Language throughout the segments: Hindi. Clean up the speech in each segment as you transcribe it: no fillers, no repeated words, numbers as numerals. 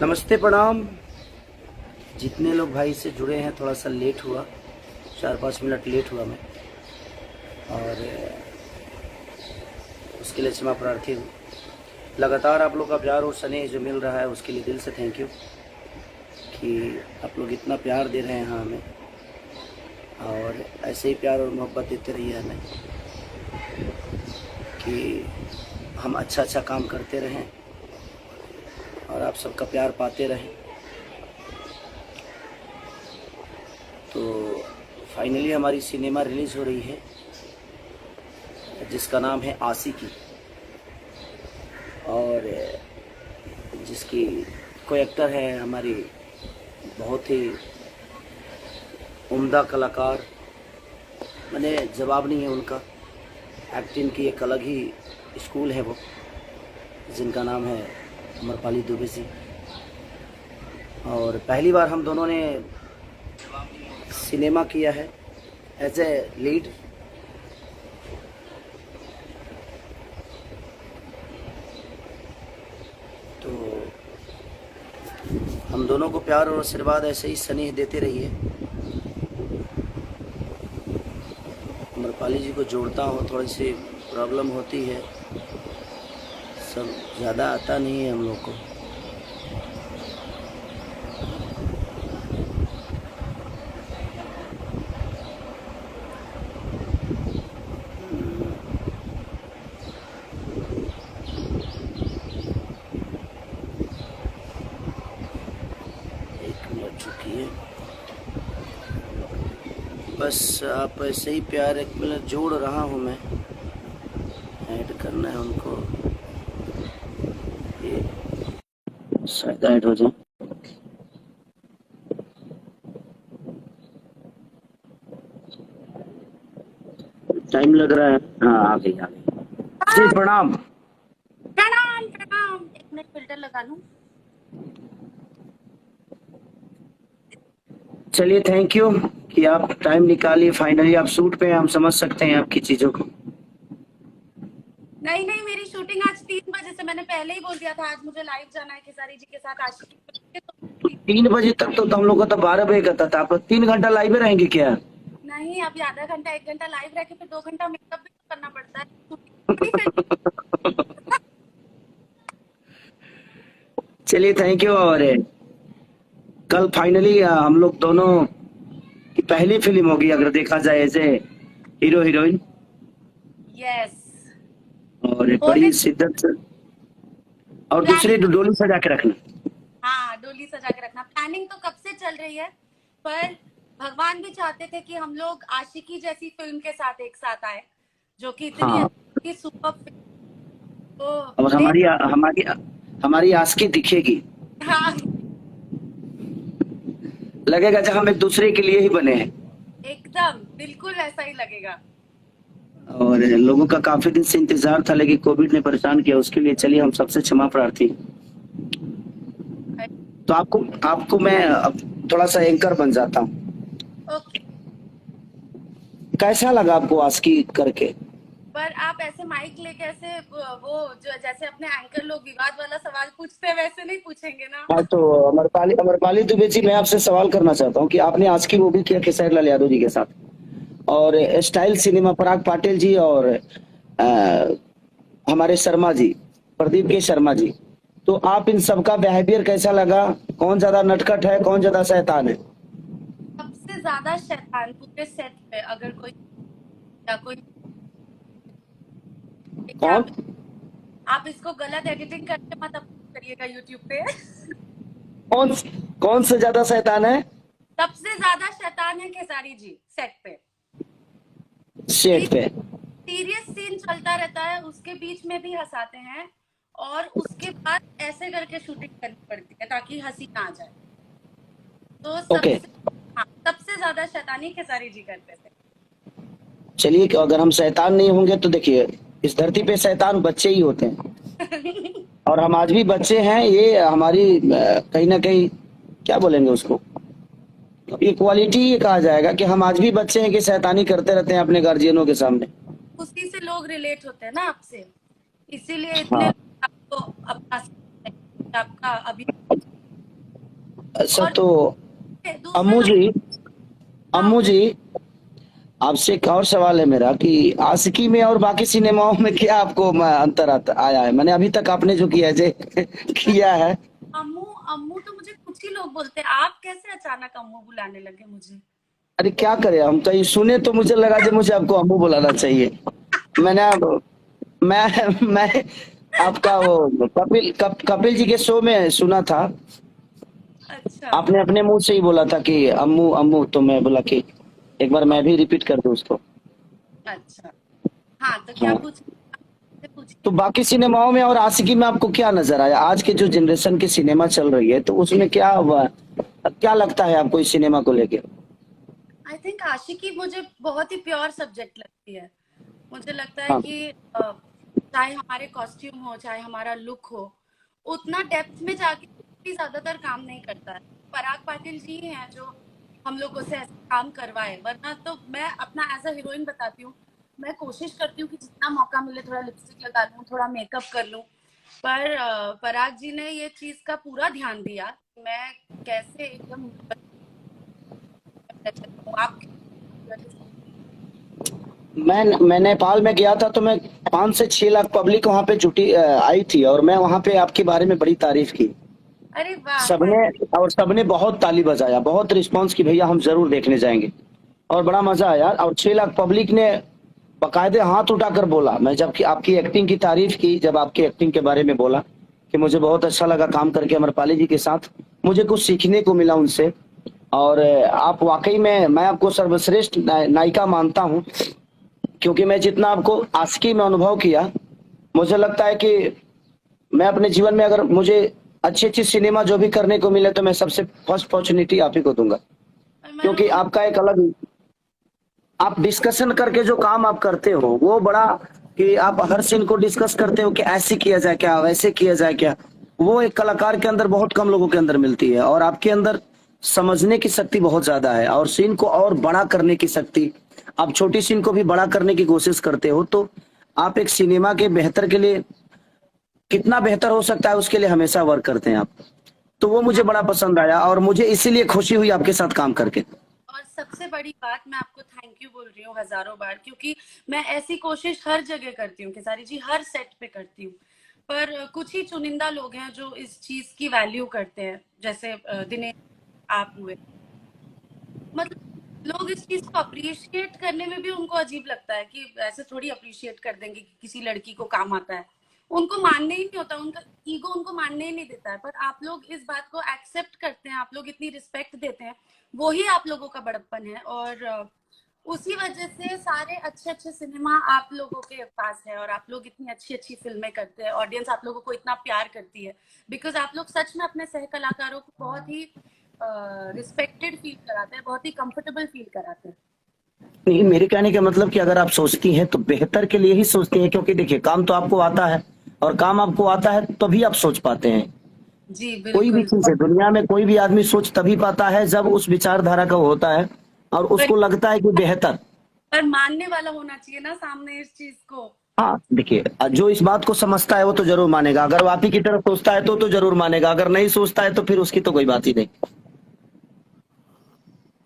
नमस्ते, प्रणाम। जितने लोग भाई से जुड़े हैं, थोड़ा सा लेट हुआ, 4-5 मिनट लेट हुआ मैं, और उसके लिए क्षमा प्रार्थी हूँ। लगातार आप लोग का प्यार और स्नेह जो मिल रहा है उसके लिए दिल से थैंक यू कि आप लोग इतना प्यार दे रहे हैं हमें, और ऐसे ही प्यार और मोहब्बत देते रहिए हमें कि हम अच्छा अच्छा काम करते रहें और आप सबका प्यार पाते रहें। तो फाइनली हमारी सिनेमा रिलीज़ हो रही है जिसका नाम है आशिकी, और जिसकी को एक्टर है हमारी बहुत ही उम्दा कलाकार, मैंने जवाब नहीं है उनका। एक्टिंग की एक अलग ही स्कूल है वो, जिनका नाम है अमरपाली दुबे जी। और पहली बार हम दोनों ने सिनेमा किया है एज ए लीड। तो हम दोनों को प्यार और आशीर्वाद ऐसे ही स्नेह देते रहिए। अमरपाली जी को जोड़ता हूँ, थोड़ी सी प्रॉब्लम होती है, सब ज़्यादा आता नहीं है हम लोग को। एक मिनट रुकिए, बस आप ऐसे ही प्यार, एक मिनट जोड़ रहा हूँ मैं, ऐड करना है उनको, ये शायद ऐड हो जाए। टाइम लग रहा है। हाँ, आ गई आ गई जी। प्रणाम। प्रणाम प्रणाम। एक मिनट फिल्टर लगा लूं। चलिए, थैंक यू कि आप टाइम निकालिए। फाइनली आप शूट पे हैं, हम समझ सकते हैं आपकी चीज़ों को। नहीं नहीं, मेरी शूटिंग आज 3 बजे से, मैंने पहले ही बोल दिया था आज मुझे लाइव जाना है खेसारी जी के साथ आशिकी पे, तो 3 बजे तक तो हम लोग का तो 12 बजे का था आप 3 घंटा लाइव में रहेंगे क्या? नहीं, अभी आधा घंटा 1 घंटा लाइव रह के फिर 2 घंटा मेकअप भी तो करना पड़ता है, शूटिंग थोड़ी फिर। चलिए, थैंक यू। और कल फाइनली हम लोग दोनों की पहली फिल्म होगी अगर देखा जाए, ऐसे हीरो हीरोइन, यस, और होने बड़ी शिद्दत से, और दूसरी प्लानिंग तो, डोली सजा के रखना। हाँ डोली सजा के रखना, प्लानिंग तो कब से चल रही है, पर भगवान भी चाहते थे कि हम लोग आशिकी जैसी फिल्म के साथ एक साथ आए, जो कि इतनी हाँ, अच्छी सुपर फिल्म। तो और ले, हमारी हमारी आशिकी दिखेगी, हाँ लगेगा जब हम एक दूसरे के लिए ही बने हैं। एकदम बिल्कुल ऐसा ही लगेगा। और लोगों का काफी दिन से इंतजार था, लेकिन कोविड ने परेशान किया, उसके लिए चलिए हम सबसे क्षमा प्रार्थी। तो आपको आपको मैं अब थोड़ा सा एंकर बन जाता हूँ। ओके, कैसा लगा आपको आस्की करके? पर आप ऐसे माइक लेके ऐसे वो जो जैसे अपने एंकर लोग विवाद वाला सवाल पूछते हैं वैसे नहीं पूछेंगे ना। हाँ, तो अमरपाली अमरपाली दुबे जी, मैं आपसे सवाल करना चाहता हूँ कि आपने आस्की मूवी किया खेसारी लाल यादव जी के साथ, और स्टाइल सिनेमा पराग पाटिल जी, और अ, हमारे शर्मा जी, प्रदीप के शर्मा जी, तो आप इन सबका बिहेवियर कैसा लगा? कौन ज्यादा नटखट है, कौन ज्यादा शैतान है? सबसे ज्यादा शैतान पूरे सेट पे अगर कोई या कोई, देखिए कौन आप इसको गलत एडिटिंग करके मत अपलोड करिएगा यूट्यूब पे। कौन कौन से ज्यादा शैतान है? सबसे ज्यादा शैतान है खेसारी जी सेट पे। सेट पे? सीरियस सीन चलता रहता है, उसके बीच में भी हंसाते हैं, और उसके बाद ऐसे करके शूटिंग करनी पड़ती है ताकि हंसी ना आ जाए। तो ओके, सबसे, हाँ सबसे ज्यादा शैतानी खेसारी जी करते थे। चलिए कि अगर हम शैतान नहीं होंगे तो देखिए, इस धरती पे शैतान बच्चे ही होते हैं, और हम आज भी बच्चे हैं। ये हमारी कहीं ना कहीं, क्या बोलेंगे उसको, ये क्वालिटी ये कहा जाएगा कि हम आज भी बच्चे हैं कि शैतानी करते रहते हैं अपने गार्जियनों के सामने। उसी से लोग रिलेट होते हैं ना आपसे, इसीलिए इतने हाँ, लोग आपको अपना सकते हैं, आपका अभी। अच्छा और तो दूसरा अम्मू जी, हाँ अम्मू जी, आपसे एक और सवाल है मेरा कि आशिकी में और बाकी सिनेमाओं में क्या आपको अंतर आया है? मैंने अभी तक आपने जो किया है किया है। अम्मू अम्मू तो मुझे कुछ ही लोग बोलते हैं, आप कैसे अचानक अम्मू बुलाने लगे मुझे? अरे क्या करें, हम तो ये सुने तो मुझे लगा जो मुझे आपको अम्मू बुलाना चाहिए। मैंने अब मैं आपका वो कपिल जी के शो में सुना था। अच्छा आपने अपने मुंह से ही बोला था कि अम्मू अम्मू, तो मैं बोला कि एक बार मैं भी रिपीट कर दूं उसको। अच्छा। हाँ तो क्या हाँ, पूछिए। तो बाकी सिनेमाओं में और आशिकी में आपको क्या नजर आया? आज के जो जनरेशन की सिनेमा चल रही है तो उसमें क्या लगता है आपको इस सिनेमा को लेके? आई थिंक आशिकी मुझे बहुत ही प्योर सब्जेक्ट लगती है। मुझे लगता है हाँ, कि चाहे हमारे कॉस्ट्यूम हो, चाहे हमारा लुक हो, उतना डेप्थ में जाके भी ज्यादातर काम नहीं करता है। पराग पाटिल जी हैं जो हम लोगों से ऐसा काम करवाए, वरना तो मैं अपना एज अ हीरोइन बताती हूँ, मैं कोशिश करती हूँ कि जितना मौका मिले थोड़ा लिपस्टिक लगा लूँ, थोड़ा मेकअप कर लूँ। पर पराग जी ने ये चीज का पूरा ध्यान दिया। मैं कैसे एकदम आप मैं नेपाल में गया था तो मैं 5 से 6 लाख पब्लिक वहां पे जुटी आई थी, और मैं वहां पे आपके बारे में बड़ी तारीफ की। अरे वाह सबने थैंक और सबने बहुत ताली बजाया, बहुत रिस्पांस की, भैया हम जरूर देखने जाएंगे। और बड़ा मजा आया, और 6 लाख पब्लिक ने बकायदे हाथ उठाकर बोला। मैं जब कि आपकी एक्टिंग की तारीफ की, जब आपकी एक्टिंग के बारे में बोला कि मुझे बहुत अच्छा लगा काम करके अमरपाली जी के साथ, मुझे कुछ सीखने को मिला उनसे। और आप वाकई में, मैं आपको सर्वश्रेष्ठ नायिका मानता हूँ, क्योंकि मैं जितना आपको आशिकी में अनुभव किया, मुझे लगता है कि मैं अपने जीवन में अगर मुझे अच्छी अच्छी सिनेमा जो भी करने को मिले तो मैं सबसे फर्स्ट अपॉर्चुनिटी आप ही को दूंगा। और मैं क्योंकि आपका एक अलग, आप डिस्कशन करके जो काम आप करते हो वो बड़ा, कि आप हर सीन को डिस्कस करते हो कि ऐसे किया जाए क्या, वैसे किया जाए क्या, वो एक कलाकार के अंदर बहुत कम लोगों के अंदर मिलती है। और आपके अंदर समझने की शक्ति बहुत ज्यादा है, और सीन को और बड़ा करने की शक्ति, आप छोटी सीन को भी बड़ा करने की कोशिश करते हो। तो आप एक सिनेमा के बेहतर के लिए, कितना बेहतर हो सकता है उसके लिए हमेशा वर्क करते हैं आप। तो वो मुझे हाँ, बड़ा पसंद आया, और मुझे इसीलिए खुशी हुई आपके साथ काम करके। और सबसे बड़ी बात, मैं आपको थैंक यू बोल रही हूँ हजारों बार, क्योंकि मैं ऐसी कोशिश हर जगह करती हूँ, खेसारी जी, हर सेट पे करती हूँ। पर कुछ ही चुनिंदा लोग हैं जो इस चीज की वैल्यू करते हैं, जैसे दिनेश आप हुए। मतलब लोग इस चीज को अप्रिशिएट करने में भी उनको अजीब लगता है कि ऐसे थोड़ी अप्रिशिएट कर देंगे कि किसी लड़की को काम आता है। उनको मानने ही नहीं होता, उनका ईगो उनको मानने ही नहीं देता है। पर आप लोग इस बात को एक्सेप्ट करते हैं, आप लोग इतनी रिस्पेक्ट देते हैं, वो ही आप लोगों का बड़प्पन है। और उसी वजह से सारे अच्छे अच्छे सिनेमा आप लोगों के पास है, और आप लोग इतनी अच्छी अच्छी फिल्में करते हैं, ऑडियंस आप लोगों को इतना प्यार करती है, बिकॉज आप लोग सच में अपने सह कलाकारों को बहुत ही रिस्पेक्टेड फील कराते हैं, बहुत ही कंफर्टेबल फील कराते हैं। नहीं, मेरे कहने का मतलब कि अगर आप सोचती हैं तो बेहतर के लिए ही सोचती हैं, क्योंकि देखिए काम तो आपको आता है, और काम आपको आता है तभी आप सोच पाते हैं। जी कोई भी बिल्कुल। चीज है दुनिया में, कोई भी आदमी सोच तभी पाता है जब उस विचारधारा का होता है और पर, उसको लगता है कि बेहतर। पर मानने वाला होना चाहिए ना सामने इस चीज को। हाँ देखिए, जो इस बात को समझता है वो तो जरूर मानेगा, अगर वो आप ही की तरफ सोचता है तो जरूर मानेगा, अगर नहीं सोचता है तो फिर उसकी तो कोई बात ही नहीं।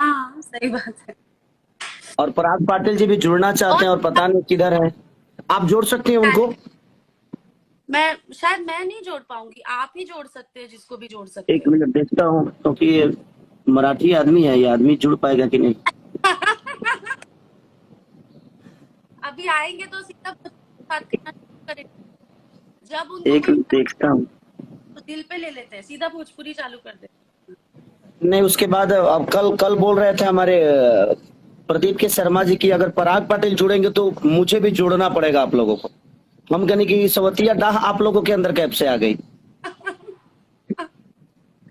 हाँ सही बात है। और पराग पाटिल जी भी जुड़ना चाहते और हैं, और पता नहीं किधर है। आप जोड़ सकते हैं उनको। मैं नहीं जोड़ पाऊंगी, आप ही जोड़ सकते हैं जिसको भी जोड़ सकते एक हो। मिनट देखता हूँ, क्योंकि ये मराठी आदमी है, ये आदमी जुड़ पाएगा कि नहीं। अभी आएंगे तो सीधा बात करना शुरू करेंगे। जब उनको एक कोई मिनट देखता हूँ। तो दिल पे ले लेते हैं, सीधा भोजपुरी चालू कर देते हैं। नहीं, उसके बाद अब कल कल बोल रहे थे हमारे प्रदीप के शर्मा जी की, अगर पराग पाटिल जुड़ेंगे तो मुझे भी जोड़ना पड़ेगा आप लोगों को। हम कहने की सवतिया डाह आप लोगों के अंदर कैब से आ गई।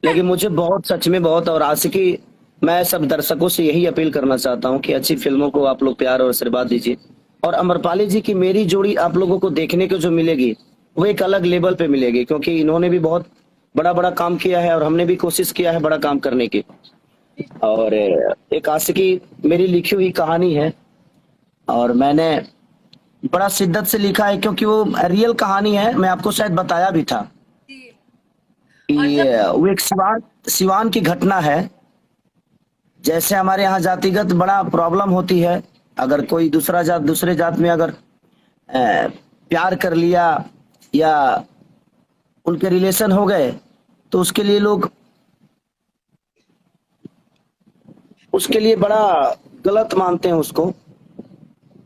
लेकिन मुझे बहुत, सच में बहुत, और आशिकी, मैं सब दर्शकों से यही अपील करना चाहता हूँ कि अच्छी फिल्मों को आप लोग प्यार और आशीर्वाद दीजिए। और अमरपाली जी की मेरी जोड़ी आप लोगों को देखने को जो मिलेगी वो एक अलग लेवल पे मिलेगी, क्योंकि इन्होंने भी बहुत बड़ा बड़ा काम किया है और हमने भी कोशिश किया है बड़ा काम करने की। और एक आशिकी मेरी लिखी हुई कहानी है, और मैंने बड़ा शिद्दत से लिखा है, क्योंकि वो रियल कहानी है। मैं आपको शायद बताया भी था जी। कि और जब वो एक सवाल सिवान की घटना है। जैसे हमारे यहाँ जातिगत बड़ा प्रॉब्लम होती है, अगर कोई दूसरे जात में अगर प्यार कर लिया या उनके रिलेशन हो गए, तो उसके लिए बड़ा गलत मानते हैं उसको।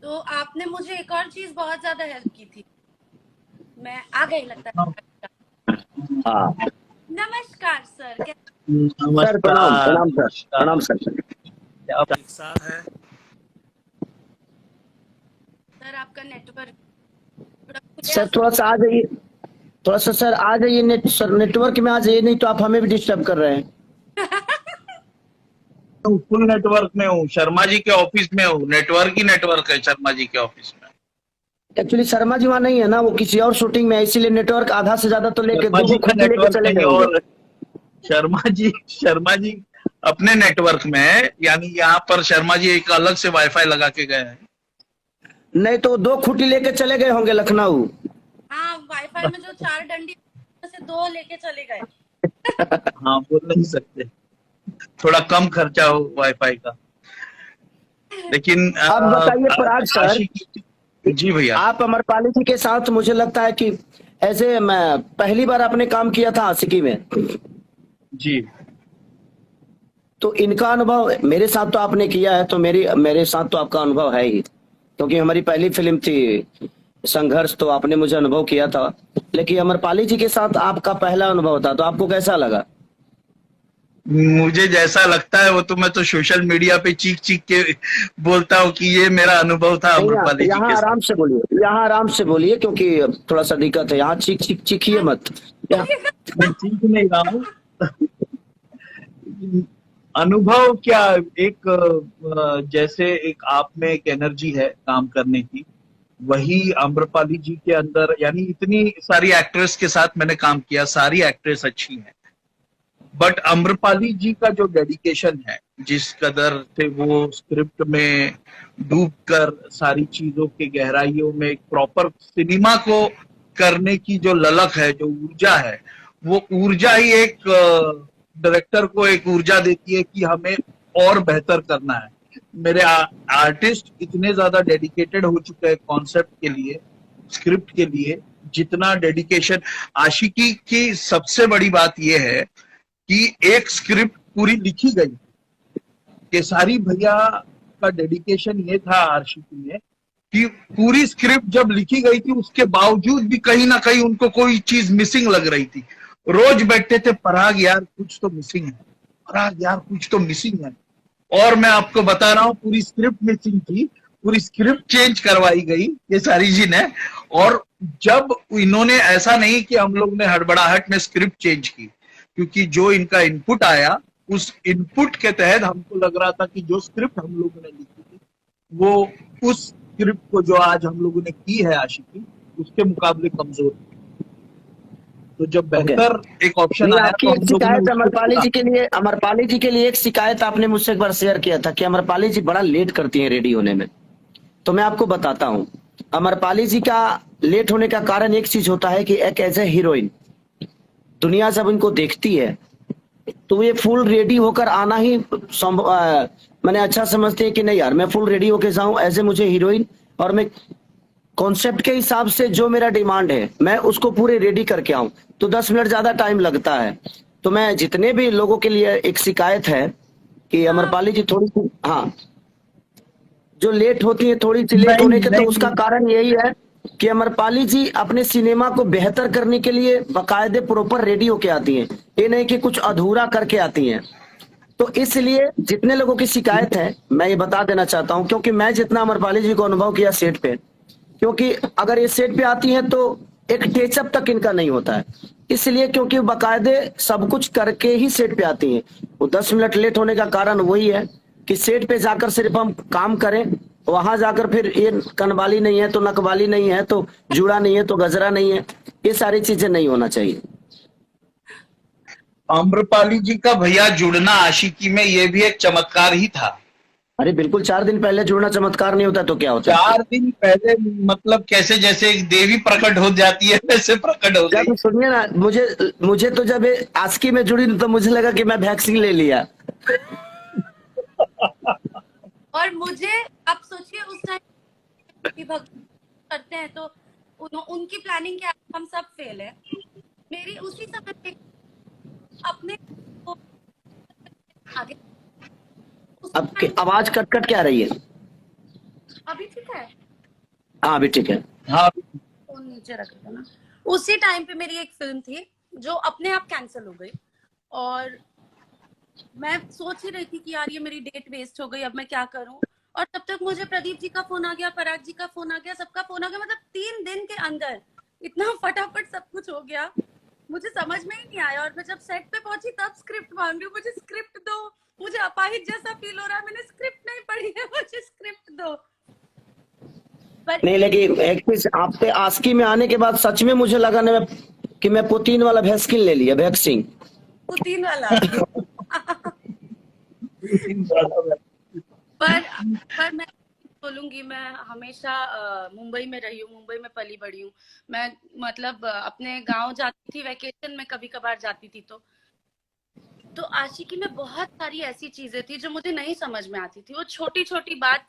तो आपने मुझे एक और चीज बहुत ज्यादा हेल्प की थी, मैं आ गई लगता है। हाँ नमस्कार सर, सर, प्रणाम प्रणाम सर, प्रणाम सर। एक साथ है। सर आपका नेटवर्क सर थोड़ा सा आ जाइए, थोड़ा सा सर आ जाइए, सर नेटवर्क में आ जाइए, नहीं तो आप हमें भी डिस्टर्ब कर रहे हैं। फुल नेटवर्क में हूँ, शर्मा जी के ऑफिस में हूँ, नेटवर्क ही नेटवर्क है शर्मा जी के ऑफिस में। एक्चुअली शर्मा जी वहाँ नहीं है ना, वो किसी और शूटिंग में है, इसीलिए नेटवर्क आधा से ज्यादा तो लेके शर्मा जी का लेके नेटवर्क चले नहीं, गए होंगे। और शर्मा जी अपने नेटवर्क में है, यानी यहाँ पर शर्मा जी एक अलग से वाईफाई लगा के गए हैं। नहीं तो 2 खूंटी लेके चले गए होंगे लखनऊ। हाँ, वाईफाई में जो 4 डंडी से 2 लेके चले गए। हाँ, बोल नहीं सकते, थोड़ा कम खर्चा हो वाईफाई का। लेकिन अब बताइए पराग सर, जी भैया, आप अमरपाली जी के साथ मुझे लगता है कि ऐसे मैं पहली बार आपने काम किया था आशिकी में, जी तो इनका अनुभव मेरे साथ तो आपने किया है, तो मेरे साथ तो आपका अनुभव है ही, क्योंकि हमारी पहली फिल्म थी संघर्ष, तो आपने मुझे अनुभव किया था। लेकिन अमरपाली जी के साथ आपका पहला अनुभव था, तो आपको कैसा लगा? मुझे जैसा लगता है वो तो मैं तो सोशल मीडिया पे चीख चीख के बोलता हूँ कि ये मेरा अनुभव था अमरपाली जी यहाँ के साथ। आराम से बोलिए, यहाँ आराम से बोलिए, क्योंकि थोड़ा सा दिक्कत है, यहाँ चीखिए मत। मैं चीख नहीं रहा हूँ। अनुभव क्या, जैसे एक आप में एक एनर्जी है काम करने की, वही आम्रपाली जी के अंदर, यानी इतनी सारी एक्ट्रेस के साथ मैंने काम किया, सारी एक्ट्रेस अच्छी हैं, बट आम्रपाली जी का जो डेडिकेशन है, जिस कदर से वो स्क्रिप्ट में डूबकर सारी चीजों के गहराइयों में एक प्रॉपर सिनेमा को करने की जो ललक है, जो ऊर्जा है, वो ऊर्जा ही एक डायरेक्टर को एक ऊर्जा देती है कि हमें और बेहतर करना है। मेरे आर्टिस्ट इतने ज्यादा डेडिकेटेड हो चुके हैं कॉन्सेप्ट के लिए, स्क्रिप्ट के लिए, जितना डेडिकेशन आशिकी की सबसे बड़ी बात यह है कि एक स्क्रिप्ट पूरी लिखी गई, केसारी भैया का डेडिकेशन ये था आशिकी में कि पूरी स्क्रिप्ट जब लिखी गई थी उसके बावजूद भी कहीं ना कहीं उनको कोई चीज मिसिंग लग रही थी। रोज बैठते थे, पराग यार कुछ तो मिसिंग है, पराग यार कुछ तो मिसिंग है। और मैं आपको बता रहा हूँ पूरी स्क्रिप्ट मिसिंग थी, पूरी स्क्रिप्ट चेंज करवाई गई केसारी जी ने। और जब इन्होंने, ऐसा नहीं कि हम लोग ने हड़बड़ाहट में स्क्रिप्ट चेंज की, क्योंकि जो इनका इनपुट आया उस इनपुट के तहत हमको लग रहा था कि जो स्क्रिप्ट हम लोगों ने लिखी थी वो उस स्क्रिप्ट को जो आज हम लोगों ने की है आशिकी, उसके मुकाबले कमजोर थी। तो जब बेहतर एक ऑप्शन आया आपकी तो एक शिकायत अमरपाली जी के लिए एक शिकायत आपने मुझसे एक बार शेयर किया था कि अमरपाली जी बड़ा लेट करती हैं रेडी होने में। तो मैं आपको बताता हूँ, अमरपाली जी का लेट होने का कारण एक चीज होता है कि एक एज ए हीरोइन दुनिया जब इनको देखती है तो ये फुल रेडी होकर आना ही मैंने अच्छा समझते हैं कि नहीं यार मैं फुल रेडी होकर जाऊं एज ए मुझे हीरोइन, और मैं कॉन्सेप्ट के हिसाब से जो मेरा डिमांड है मैं उसको पूरे रेडी करके आऊं, तो 10 मिनट ज्यादा टाइम लगता है। तो मैं जितने भी लोगों के लिए एक शिकायत है कि अमरपाली जी थोड़ी सी, हाँ, जो लेट होती है, थोड़ी सी लेट होने के, तो उसका कारण यही है कि अमरपाली जी अपने सिनेमा को बेहतर करने के लिए बाकायदे प्रॉपर रेडी होके आती हैं, ये नहीं कि कुछ अधूरा करके आती हैं। तो इसलिए जितने लोगों की शिकायत है मैं ये बता देना चाहता हूं, क्योंकि मैं जितना अमरपाली जी को अनुभव किया सेट पे, क्योंकि अगर ये सेट पे आती हैं तो एक टचअप तक इनका नहीं होता है, इसलिए क्योंकि बाकायदे सब कुछ करके ही सेट पे आती हैं। वो 10 मिनट लेट होने का कारण वही है कि सेट पे जाकर सिर्फ हम काम करें, वहां जाकर फिर ये कनवाली नहीं है तो नकवाली नहीं है तो जुड़ा नहीं है तो गजरा नहीं है, ये सारी चीजें नहीं होना चाहिए। आम्रपाली जी का भैया जुड़ना आशिकी में ये भी एक चमत्कार ही था, अरे बिल्कुल, 4 दिन पहले जुड़ना चमत्कार नहीं होता तो क्या होता है? 4 दिन पहले मतलब कैसे, जैसे एक देवी प्रकट हो जाती है वैसे प्रकट हो गई। जब सुनिए ना, मुझे तो जब ये आस्की में जुड़ी तो मुझे लगा कि मैं वैक्सीन ले लिया। और मुझे, आप सोचिए उस टाइम भक्ति करते हैं तो उनकी प्लानिंग क्या, हम सब फेल है। मेरी उसी समय पे अपने आगे अब आवाज कट कट क्या रही है? अभी ठीक है, हाँ अभी ठीक है। हाँ, फोन नीचे रख देता ना। उसी टाइम पे मेरी एक फिल्म थी जो अपने आप कैंसिल हो गई, और मैं सोच ही रही थी कि यार ये मेरी डेट वेस्ट हो गई, अब मैं क्या करूं। और तब तक मुझे प्रदीप जी का फोन आ गया, पराग जी का फोन आ गया, सबका फोन आ गया। मतलब 3 दिन के अंदर इतना फटाफट सब कुछ हो गया, मुझे समझ में ही नहीं आया। और मैं जब सेट पे पहुंची तब स्क्रिप्ट मांग रही हूँ, मुझे स्क्रिप्ट दो। मुझे अपाहिज जैसा फील हो रहा है, मैंने स्क्रिप्ट नहीं पढ़ी है, मुझे स्क्रिप्ट दो। पर नहीं लेकिन एक चीज, आप पे आस्की में आने के बाद सच में मुझे लगा ना कि मैं पुतिन वाला वैक्सीन ले लिया, वैक्सीन। पुतिन वाला पर मैं बोलूंगी, मैं हमेशा मुंबई में रही हूँ, मुंबई में पली बड़ी हूँ। मैं मतलब अपने गांव जाती थी वेकेशन में, कभी कभार जाती थी। तो आशिकी में बहुत सारी ऐसी चीजें थी जो मुझे नहीं समझ में आती थी। वो छोटी छोटी बात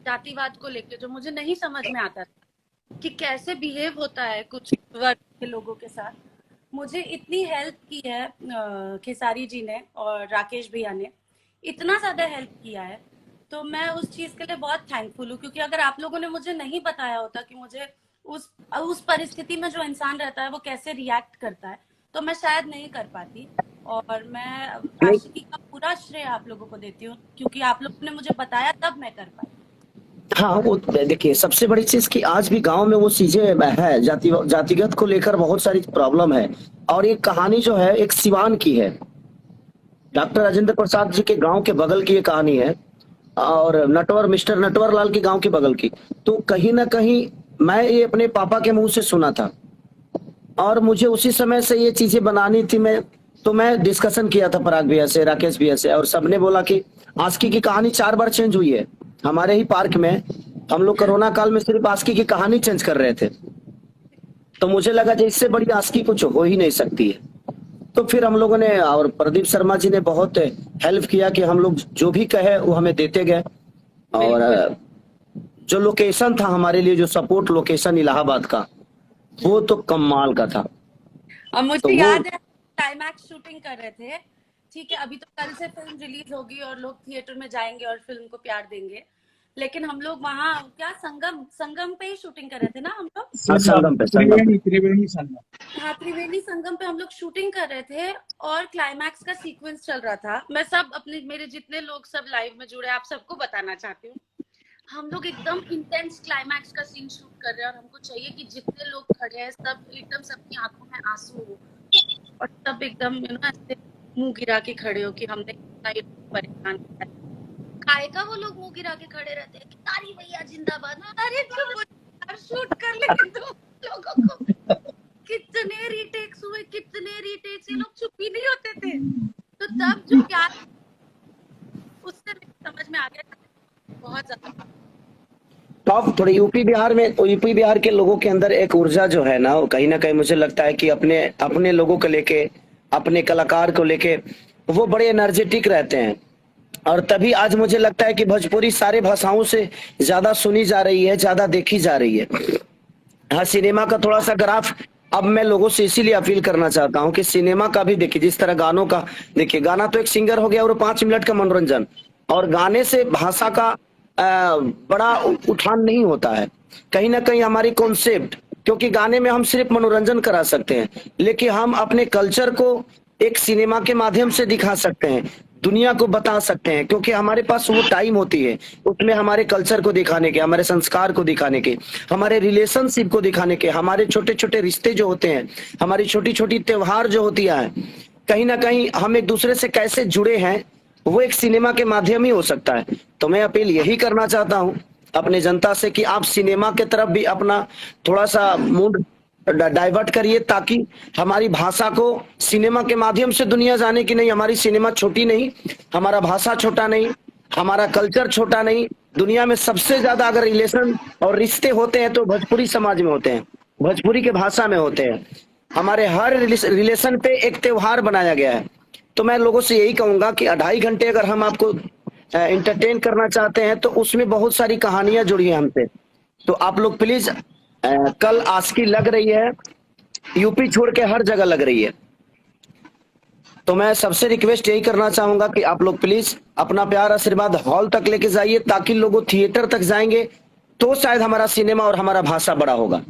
जातिवाद को लेकर जो मुझे नहीं समझ में आता था कि कैसे बिहेव होता है कुछ वर्ग के लोगों के साथ। मुझे इतनी हेल्प की है खेसारी जी ने और राकेश भैया ने, इतना ज्यादा हेल्प किया है। तो मैं उस चीज के लिए बहुत थैंकफुल हूँ, क्योंकि अगर आप लोगों ने मुझे नहीं बताया होता कि मुझे उस परिस्थिति में जो इंसान रहता है वो कैसे रिएक्ट करता है, तो मैं शायद नहीं कर पाती। और मैं आशिकी का पूरा श्रेय आप लोगों को देती हूँ, क्योंकि आप लोगों ने मुझे बताया तब मैं कर पाई। हाँ वो देखिए, सबसे बड़ी चीज कि आज भी गांव में वो चीजें है, जातिगत को लेकर बहुत सारी प्रॉब्लम है। और ये कहानी जो है एक सिवान की है, डॉक्टर राजेंद्र प्रसाद जी के गांव के बगल की ये कहानी है, और मिस्टर नटवर लाल के गांव के बगल की। तो कहीं ना कहीं मैं ये अपने पापा के मुंह से सुना था, और मुझे उसी समय से ये चीजें बनानी थी। मैं डिस्कशन किया था पराग भैया से, राकेश भैया से, और सबने बोला कि आस्की की कहानी 4 बार चेंज हुई है। हमारे ही पार्क में हम लोग कोरोना काल में सिर्फ आस्की की कहानी चेंज कर रहे थे। तो मुझे लगा कि इससे बड़ी आस्की कुछ हो ही नहीं सकती है। तो फिर हम लोगों ने, और प्रदीप शर्मा जी ने बहुत हेल्प किया कि हम लोग जो भी कहे वो हमें देते गए। और जो लोकेशन था हमारे लिए, जो सपोर्ट लोकेशन इलाहाबाद का, वो तो कमाल का था। और मुझे तो याद है क्लाइमैक्स शूटिंग कर रहे थे, ठीक है, अभी तो कल से फिल्म रिलीज होगी और लोग थिएटर में जाएंगे और फिल्म को प्यार देंगे। लेकिन हम लोग वहाँ क्या संगम पे ही शूटिंग कर रहे थे ना हम लोग। त्रिवेणी संगम। हाँ, त्रिवेणी संगम पे हम लोग शूटिंग कर रहे थे और क्लाइमैक्स का सीक्वेंस चल रहा था। मैं सब मेरे जितने लोग सब लाइव में जुड़े, आप सबको बताना चाहती हूँ, हम लोग एकदम इंटेंस क्लाइमैक्स का सीन शूट कर रहे हैं और हमको चाहिए कि जितने लोग खड़े हैं सब एकदम, सबकी आंखों में आंसू हो और सब एकदम ऐसे मुंह गिरा के खड़े हो कि हमने परेशान किया। काय का वो लोग मुंह गिरा के खड़े रहते हैं कि तारी भैया जिंदाबाद। अरे चुप, शूट कर ले दो लोगों को। कितने रीटेक्स हुए, कितने रीटेक्स, ये लोग चुप ही नहीं होते थे। तो तब जो प्यार, उससे समझ में आ गया बहुत ज्यादा। टॉप थोड़ी यूपी बिहार के लोगों के अंदर एक ऊर्जा जो है ना, कहीं ना कहीं मुझे लगता है कि अपने लोगों को लेके, अपने कलाकार को लेके वो बड़े एनर्जेटिक रहते हैं। और तभी आज मुझे लगता है कि भोजपुरी सारे भाषाओं से ज्यादा सुनी जा रही है, ज्यादा देखी जा रही है। हाँ, सिनेमा का थोड़ा सा ग्राफ अब मैं लोगों से इसीलिए अपील करना चाहता हूँ कि सिनेमा का भी देखिए, जिस तरह गानों का देखिए, गाना तो एक सिंगर हो गया और 5 मिनट का मनोरंजन, और गाने से भाषा का बड़ा उठान नहीं होता है। कहीं ना कहीं हमारी कॉन्सेप्ट, क्योंकि गाने में हम सिर्फ मनोरंजन करा सकते हैं, लेकिन हम अपने कल्चर को एक सिनेमा के माध्यम से दिखा सकते हैं, दुनिया को बता सकते हैं, क्योंकि हमारे पास वो टाइम होती है उसमें हमारे कल्चर को दिखाने के, हमारे संस्कार को दिखाने के, हमारे रिलेशनशिप को दिखाने के, हमारे छोटे छोटे रिश्ते जो होते हैं, हमारी छोटी छोटी त्योहार जो होती है, कहीं ना कहीं हम एक दूसरे से कैसे जुड़े हैं, वो एक सिनेमा के माध्यम ही हो सकता है। तो मैं अपील यही करना चाहता हूँ अपने जनता से कि आप सिनेमा के तरफ भी अपना थोड़ा सा मूड डाइवर्ट करिए, ताकि हमारी भाषा को सिनेमा के माध्यम से दुनिया जाने की। नहीं, हमारी सिनेमा छोटी नहीं, हमारा भाषा छोटा नहीं, हमारा कल्चर छोटा नहीं, दुनिया में सबसे ज्यादा अगर रिलेशन और रिश्ते होते हैं तो भोजपुरी समाज में होते हैं, भोजपुरी के भाषा में होते हैं। हमारे हर रिलेशन पे एक त्योहार बनाया गया है। तो मैं लोगों से यही कहूंगा कि 2.5 घंटे अगर हम आपको इंटरटेन करना चाहते हैं तो उसमें बहुत सारी कहानियां जुड़ी हैं हमसे। तो आप लोग प्लीज, कल आस्की लग रही है, यूपी छोड़ के हर जगह लग रही है। तो मैं सबसे रिक्वेस्ट यही करना चाहूंगा कि आप लोग प्लीज अपना प्यार आशीर्वाद हॉल तक लेके जाइए, ताकि लोग थिएटर तक जाएंगे तो शायद हमारा सिनेमा और हमारा भाषा बड़ा होगा।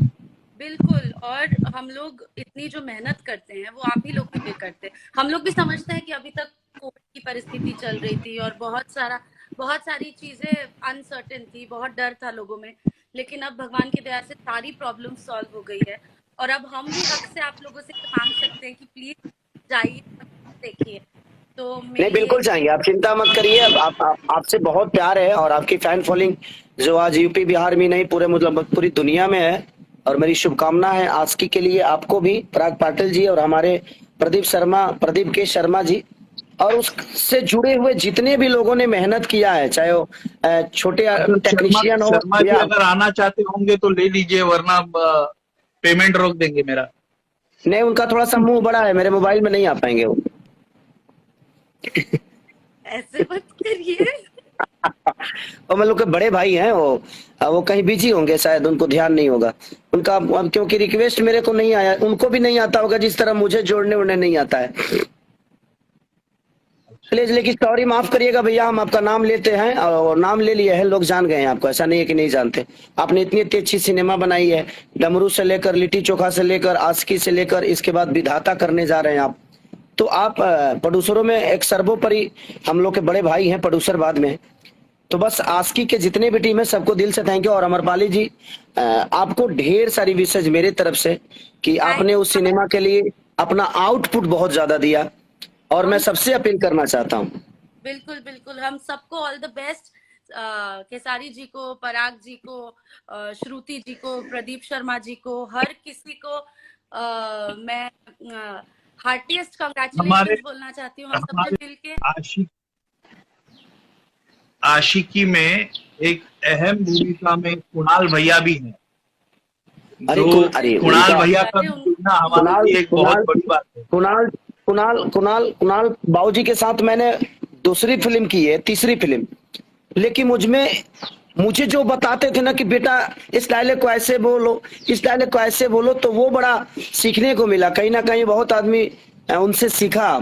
बिल्कुल। और हम लोग इतनी जो मेहनत करते हैं वो आप ही लोग भी करते हैं। हम लोग भी समझते हैं कि अभी तक कोविड की परिस्थिति चल रही थी और बहुत सारी चीजें अनसर्टेन थी, बहुत डर था लोगों में, लेकिन अब भगवान की दया से सारी प्रॉब्लम सॉल्व हो गई है। और अब हम भी हक से आप लोगों से मांग सकते हैं कि प्लीज जाइए, देखिए। तो नहीं, बिल्कुल चाहिए, आप चिंता मत करिए। आपसे बहुत प्यार है और आपकी फैन फॉलोइंग जो आज यूपी बिहार में नहीं पूरे मतलब पूरी दुनिया में है। और मेरी शुभकामना है आस्की के लिए, आपको भी, पराग पाटिल जी और हमारे प्रदीप के शर्मा जी, और उससे जुड़े हुए जितने भी लोगों ने मेहनत किया है, चाहे वो छोटे टेक्नीशियन हो शर्मा जी या अगर आना चाहते होंगे तो ले लीजिए, वरना पेमेंट रोक देंगे मेरा। नहीं, उनका थोड़ा सा मुंह बड़ा है, मेरे मोबाइल में नहीं आ पाएंगे वो। ऐसे मत करिए। और हम लोग के बड़े भाई हैं, वो कहीं बिजी होंगे, शायद उनको ध्यान नहीं होगा उनका। अब क्योंकि रिक्वेस्ट मेरे को नहीं आया, उनको भी नहीं आता होगा जिस तरह मुझे जोड़ने उड़ने नहीं आता है। प्लीज, लेकिन सॉरी, माफ करिएगा भैया, हम आपका नाम लेते हैं और नाम ले लिया है, लोग जान गए हैं आपको, ऐसा नहीं है कि नहीं जानते। आपने इतनी इतनी अच्छी सिनेमा बनाई है, डमरू से लेकर लिट्टी चोखा से लेकर आस्की से लेकर इसके बाद विधाता करने जा रहे हैं आप। तो आप प्रोड्यूसरों में एक सर्वोपरि हम लोग के बड़े भाई हैं प्रोड्यूसर बाद में। तो बस आस्की के जितने भी टीम है सबको दिल से थैंक यू। और अमरपाली जी, आपको ढेर सारी विशेष मेरे तरफ से कि आपने उस सिनेमा के लिए अपना आउटपुट बहुत ज्यादा दिया, और मैं सबसे अपील करना चाहता हूँ। बिल्कुल बिल्कुल, हम सबको ऑल द बेस्ट। केसारी जी को, पराग जी को, श्रुति जी को, प्रदीप शर्मा जी को, हर किसी को मैं हार्टिएस्ट कांग्रेचुलेशन बोलना चाहती हूँ। हम सबने मिलके आशिकी में एक अहम भूमिका में कुणाल भैया भी हैं। कुणाल भैया का जुड़ना हमारे लिए एक बहुत बड़ी बात है। कुणाल बाबूजी के साथ मैंने दूसरी फिल्म की है, तीसरी फिल्म, लेकिन मुझे जो बताते थे ना कि बेटा इस डायलॉग को ऐसे बोलो, इस डायलॉग को ऐसे बोलो, तो वो बड़ा सीखने को मिला। कहीं ना कहीं बहुत आदमी उनसे सीखा।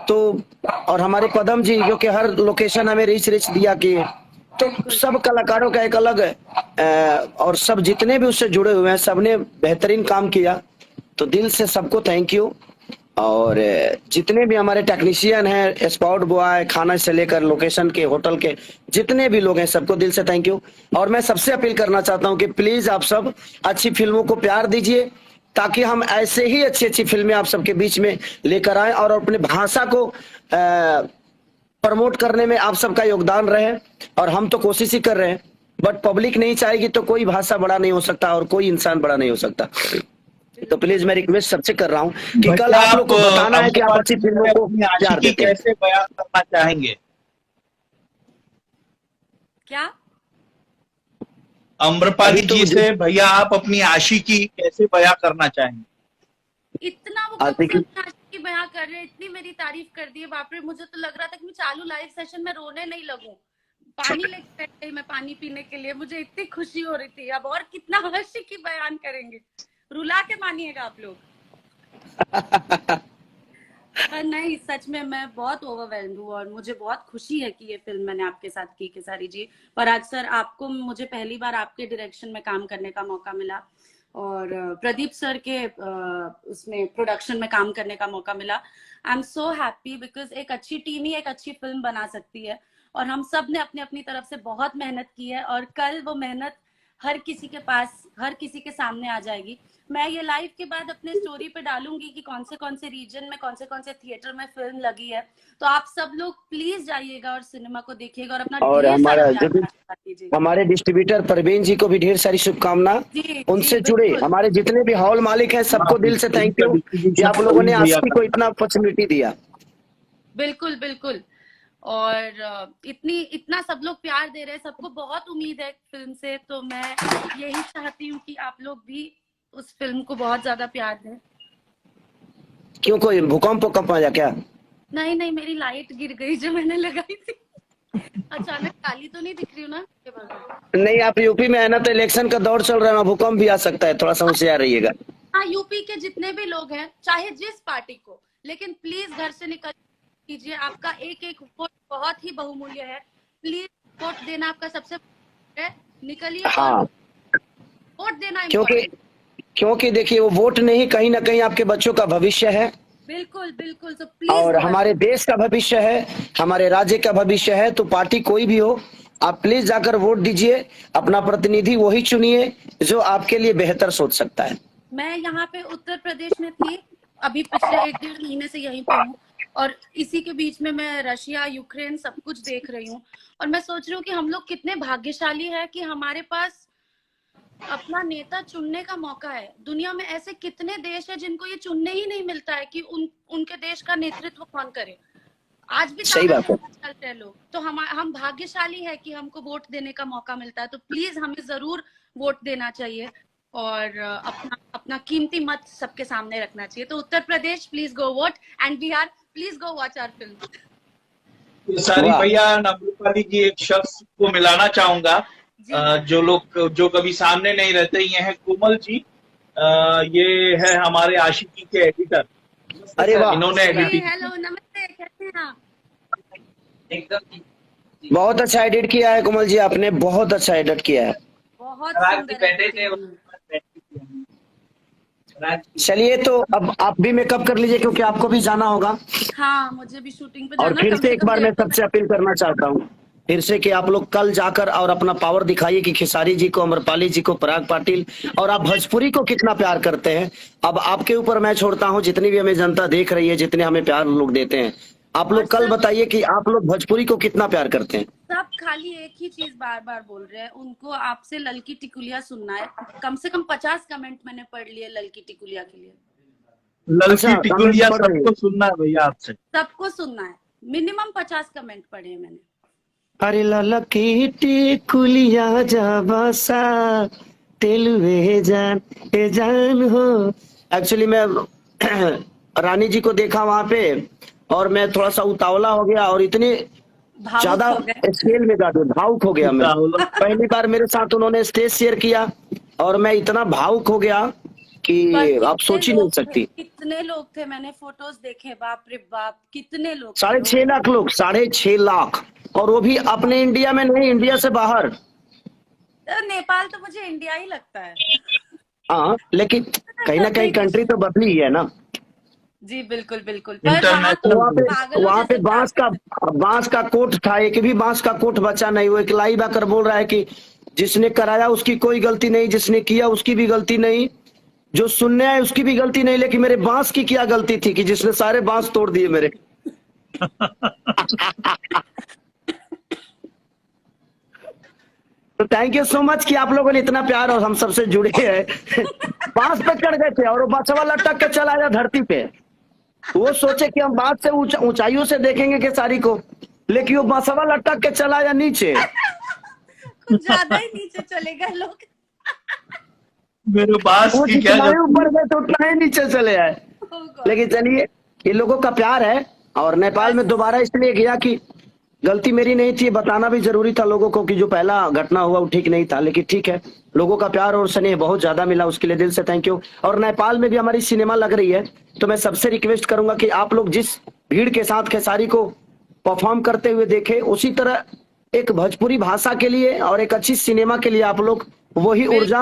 तो और हमारे पदम जी जो कि हर लोकेशन हमें रिच दिया कि, तो सब कलाकारों का एक अलग और सब जितने भी उससे जुड़े हुए हैं सबने बेहतरीन काम किया। तो दिल से सबको थैंक यू। और जितने भी हमारे टेक्नीशियन हैं, स्पॉट बॉय, खाना से लेकर लोकेशन के, होटल के जितने भी लोग हैं, सबको दिल से थैंक यू। और मैं सबसे अपील करना चाहता हूं कि प्लीज आप सब अच्छी फिल्मों को प्यार दीजिए, ताकि हम ऐसे ही अच्छी अच्छी फिल्में आप सबके बीच में लेकर आए और अपने भाषा को प्रमोट करने में आप सबका योगदान रहे। और हम तो कोशिश ही कर रहे हैं, बट पब्लिक नहीं चाहेगी तो कोई भाषा बड़ा नहीं हो सकता और कोई इंसान बड़ा नहीं हो सकता। तो प्लीज मैं रिक्वेस्ट सबसे कर रहा हूँ कि कल आप लोग को बताना है कि आप अच्छी फिल्मों को प्यार देते हैं। कैसे बयां करना चाहेंगे? क्या अम्रपाली जी से भैया आप अपनी आशिकी कैसे बयां करना चाहेंगे? इतना वो आशिकी बयां कर रहे हैं, इतनी मेरी तारीफ कर दी है, बाप रे। मुझे तो लग रहा था कि मैं चालू लाइव सेशन में रोने नहीं लगूं, पानी लेके बैठ गई मैं पानी पीने के लिए, मुझे इतनी खुशी हो रही थी। अब और कितना आशिकी बयान करेंगे, रुला के मानिएगा आप लोग। नहीं, सच में मैं बहुत ओवरवेल्म्ड हूँ और मुझे बहुत खुशी है कि ये फिल्म मैंने आपके साथ की, केसारी जी। पराग सर, आपको मुझे पहली बार आपके डायरेक्शन में काम करने का मौका मिला और प्रदीप सर के उसमें प्रोडक्शन में काम करने का मौका मिला। I am so happy because एक अच्छी टीम ही एक अच्छी फिल्म बना सकती है और हम सब ने अपनी अपनी तरफ से बहुत मेहनत की है और कल वो मेहनत हर किसी के पास, हर किसी के सामने आ जाएगी। मैं ये लाइव के बाद अपने स्टोरी पे डालूंगी कि कौन से रीजन में, कौन से थिएटर में फिल्म लगी है। तो आप सब लोग प्लीज जाइएगा और सिनेमा को देखिएगा और अपना और हमारे डिस्ट्रीब्यूटर परवीन जी को भी ढेर सारी शुभकामना। उनसे जुड़े हमारे जितने भी हॉल मालिक हैं सबको दिल से थैंक यू कि आप लोगों ने आस्की को इतना अपॉर्चुनिटी दिया। बिल्कुल बिल्कुल। और इतना सब लोग प्यार दे रहे हैं, सबको बहुत उम्मीद है फिल्म से, तो मैं यही चाहती हूँ कि आप लोग भी उस फिल्म को बहुत ज्यादा प्यार दें। क्यों, कोई भूकंप आ जा क्या? नहीं नहीं, मेरी लाइट गिर गई जो मैंने लगाई थी। अचानक काली तो नहीं दिख रही हूँ ना? नहीं, आप यूपी में है ना, तो इलेक्शन का दौर चल रहा है, भूकंप भी आ सकता है, थोड़ा सा होशियार रहिएगा। हाँ, यूपी के जितने भी लोग हैं, चाहे जिस पार्टी को, लेकिन प्लीज घर से निकल कीजिए। आपका एक एक वोट बहुत ही बहुमूल्य है। प्लीज वोट देना आपका सबसे है, निकलिए। हाँ, वोट देना क्योंकि देखिए, वो वोट नहीं, कहीं ना कहीं आपके बच्चों का भविष्य है। बिल्कुल बिल्कुल। तो प्लीज, और हमारे देश का भविष्य है, हमारे राज्य का भविष्य है। तो पार्टी कोई भी हो, आप प्लीज जाकर वोट दीजिए, अपना प्रतिनिधि वही चुनिए जो आपके लिए बेहतर सोच सकता है। मैं यहाँ पे उत्तर प्रदेश में थी, अभी पिछले 1-1.5 महीने से यहीं पे हूँ, और इसी के बीच में मैं रशिया, यूक्रेन सब कुछ देख रही हूँ। और मैं सोच रही हूँ कि हम लोग कितने भाग्यशाली है कि हमारे पास अपना नेता चुनने का मौका है। दुनिया में ऐसे कितने देश है जिनको ये चुनने ही नहीं मिलता है कि उनके देश का नेतृत्व कौन करे। आज भी सही बात है। चलते हैं लोग, तो हम भाग्यशाली है कि हमको वोट देने का मौका मिलता है। तो प्लीज हमें जरूर वोट देना चाहिए और अपना कीमती मत सबके सामने रखना चाहिए। तो Uttar Pradesh, please go vote, and Bihar, please go watch our film. Sorry भैया, अमृपाली जी, एक शख्स को मिलाना चाहूंगा जो लोग जो कभी सामने नहीं रहते, ये है कोमल जी। ये है हमारे आशिकी के एडिटर। अरे वाह, इन्होंने एडिटिंग। हेलो, नमस्ते, कैसे हैं आप? एकदम बहुत अच्छा एडिट किया है कोमल जी, आपने बहुत अच्छा एडिट किया है। बहुत सुंदर। चलिए, तो अब आप भी मेकअप कर लीजिए, क्योंकि आपको भी जाना होगा। हाँ, मुझे भी शूटिंग पे जाना। और फिर से एक बार मैं सबसे अपील करना चाहता हूँ, फिर से, कि आप लोग कल जाकर और अपना पावर दिखाइए कि खेसारी जी को, अमरपाली जी को, पराग पाटिल और आप भोजपुरी को कितना प्यार करते हैं। अब आपके ऊपर मैं छोड़ता हूँ, जितनी भी हमें जनता देख रही है, जितने हमें प्यार लोग देते हैं, आप लोग कल बताइए कि आप लोग भोजपुरी को कितना प्यार करते हैं। सब खाली एक ही चीज बार बार बोल रहे हैं, उनको आपसे ललकी टिकुलिया सुनना है। कम से कम 50 कमेंट मैंने पढ़ लिए ललकी टिकुलिया के लिए। ललकी टिकुलिया सबको सुनना है भैया, आपसे सबको सुनना है। मिनिमम 50 कमेंट पढ़े हैं मैंने। अरे ललकी टिकुलिया जाबासा तेलुए जान ए जान हो। एक्चुअली मैं रानी जी को देखा वहां पे, और मैं थोड़ा सा उतावला हो गया और इतने ज्यादा स्केल में गा दो, भावुक हो गया मैं। पहली बार मेरे साथ उन्होंने स्टेज शेयर किया और मैं इतना भावुक हो गया कि आप सोच ही नहीं सकती। कितने लोग थे, मैंने फोटोज देखे, बाप रे बाप, कितने लोग। 6.5 लाख लोग, 6.5 लाख, और वो भी अपने इंडिया में नहीं, इंडिया से बाहर। नेपाल तो मुझे इंडिया ही लगता है। हाँ, लेकिन कहीं ना कहीं कंट्री तो बदली ही है ना। जी बिल्कुल बिल्कुल। वहाँ पे बांस का कोट था, एक भी बांस का कोट बचा नहीं। वो एक लाइव आकर बोल रहा है कि जिसने कराया उसकी कोई गलती नहीं, जिसने किया उसकी भी गलती नहीं, जो सुनने आए उसकी भी गलती नहीं, लेकिन मेरे बांस की क्या गलती थी कि जिसने सारे बांस तोड़ दिए मेरे। तो थैंक यू सो मच कि आप लोगों ने इतना प्यार और हम सबसे जुड़े हैं। बांस पे चढ़ गए थे और वो बांसवा लटक के चला गया धरती पे। वो सोचे कि हम बांस से ऊंचाइयों से देखेंगे खेसारी को, लेकिन वो बांसवा लटक के चला गया नीचे। कुछ ज्यादा ही नीचे चले गए लोग। मेरे बांस की क्या ऊपर गए तो उतना ही नीचे चले आए। लेकिन चलिए, ये लोगों का प्यार है। और नेपाल में दोबारा इसलिए गया कि गलती मेरी नहीं थी, बताना भी जरूरी था लोगों को कि जो पहला घटना हुआ वो ठीक नहीं था। लेकिन ठीक है, लोगों का प्यार और स्नेह बहुत ज्यादा मिला, उसके लिए दिल से थैंक यू। और नेपाल में भी हमारी सिनेमा लग रही है, तो मैं सबसे रिक्वेस्ट करूंगा कि आप लोग जिस भीड़ के साथ खेसारी को परफॉर्म करते हुए देखे, उसी तरह एक भोजपुरी भाषा के लिए और एक अच्छी सिनेमा के लिए आप लोग वही ऊर्जा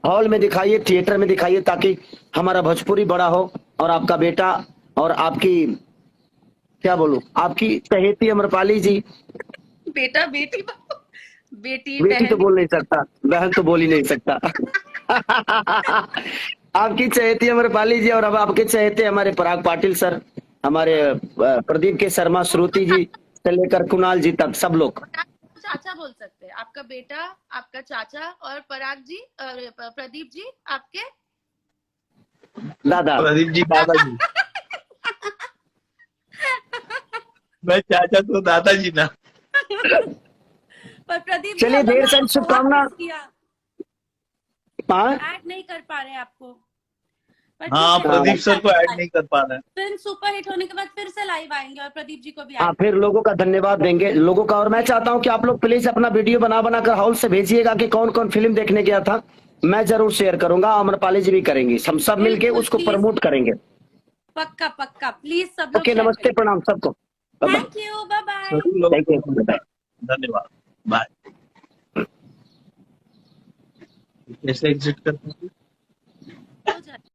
हॉल में दिखाइए, थिएटर में दिखाइए, ताकि हमारा भोजपुरी बड़ा हो। और आपका बेटा और आपकी, क्या बोलूं, आपकी चहेती अमरपाली जी, बेटा बेटी तो बोल नहीं सकता, बहन तो बोल ही नहीं सकता। आपकी चहेती अमरपाली जी और अब आपके चहेते हमारे पराग पाटिल सर, हमारे प्रदीप के शर्मा, श्रुति जी से लेकर कुणाल जी तक, सब लोग चाचा बोल सकते हैं। आपका बेटा, आपका चाचा, और पराग जी और प्रदीप जी आपके दादा, प्रदीप जी दादा जी। मैं चाचा तो दादाजी ना। पर प्रदीप जी, चलिए, अब ढेर हमने सारी आपको शुभकामना। बहुत miss किया, हाँ ऐड नहीं कर पा रहे आपको, पर हाँ, ठीक है, प्रदीप फिर सर को ऐड नहीं कर पा रहे हैं। फिल्म सुपर हिट होने के बाद फिर से लाइव आएंगे और प्रदीप जी को भी हाँ, ऐड फिर लोगों का धन्यवाद देंगे लोगों का। और मैं चाहता हूं कि आप लोग प्लीज अपना वीडियो बना बना कर हॉल से भेजिएगा कि कौन कौन फिल्म देखने गया था। मैं जरूर शेयर करूंगा, अम्रपाली जी भी करेंगी, हम सब मिलके बिल्कुल, उसको प्लीज, प्रमोट करेंगे। पक्का पक्का, प्लीज सब लोग ओके, शेयर नमस्ते, करें। प्रणाम सबको। Thank you, bye bye. सभी लोग थैंक यू। धन्यवाद, बाय। कैसे एग्जिट करते हैं? हो जाए।